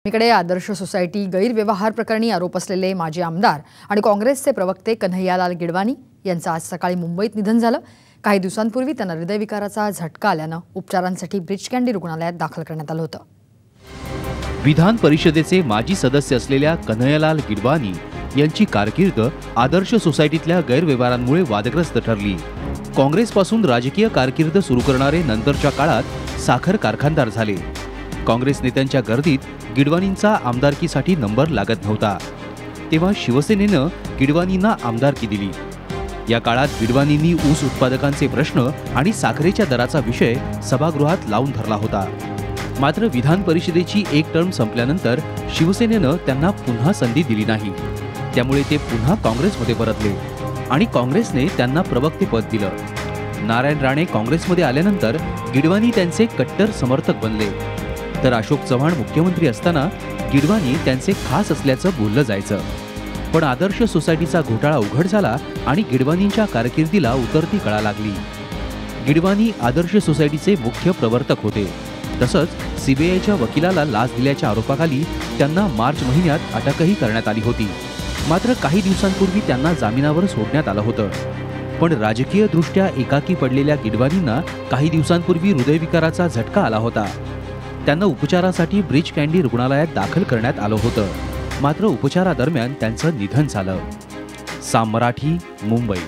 इकडे आदर्श सोसायटी गैरव्यवहार प्रकरणी आरोप असलेले माजी आमदार आणि काँग्रेसचे प्रवक्ते कन्हैयालाल गिडवानी यांचं आज सकाळी मुंबईत निधन झालं। काही दिवसांपूर्वी त्यांना हृदयविकाराचा झटका आल्यानं उपचारांसाठी ब्रीच कँडी रुग्णालयात दाखल करण्यात आलं होतं। विधान परिषदेचे माजी सदस्य असलेल्या कन्हैयालाल गिडवानी यांची कारकीर्द आदर्श सोसायटीतल्या गैरव्यवहारांमुळे वादग्रस्त ठरली। काँग्रेसपासून राजकीय कारकीर्द सुरू करणारे नंतरच्या काळात साखर कारखानदार झाले। काँग्रेस नेत्यांच्या गर्दीत गिडवानींचा आमदारकीसाठी नंबर लागत नव्हता, तेव्हा शिवसेनेनं गिडवानींना आमदारकी दिली। या काळात गिडवानींनी ऊस उत्पादकांचे प्रश्न आणि साखरेच्या दराचा विषय सभागृहात लावून धरला होता। मात्र विधान परिषदेची एक टर्म संपल्यानंतर शिवसेनेनं त्यांना पुन्हा संधी दिली नाही, त्यामुळे ते पुन्हा काँग्रेसमध्ये परतले आणि काँग्रेसने त्यांना प्रवक्तेपद दिलं। नारायण राणे काँग्रेसमध्ये आल्यानंतर गिडवानी त्यांचे कट्टर समर्थक बनले, तर अशोक चव्हाण मुख्यमंत्री असताना गिडवानी त्यांचे खास असल्याचं बोललं जायचं। पण आदर्श सोसायटीचा घोटाळा उघड झाला आणि गिडवानींच्या कारकिर्दीला उतरती कळा लागली। गिडवानी आदर्श सोसायटीचे मुख्य प्रवर्तक होते, तसंच सीबीआयच्या वकिलाला लाच दिल्याच्या आरोपाखाली त्यांना मार्च महिन्यात अटकही करण्यात आली होती। मात्र काही दिवसांपूर्वी त्यांना जामिनावर सोडण्यात आलं होतं। पण राजकीय दृष्ट्या एकाकी पडलेल्या गिडवानींना काही दिवसांपूर्वी हृदयविकाराचा झटका आला होता। त्यांना उपचारासाठी ब्रीच कँडी रुग्णालयात दाखल करण्यात आलं होतं, मात्र उपचारादरम्यान त्यांचं निधन झालं। साम मराठी, मुंबई।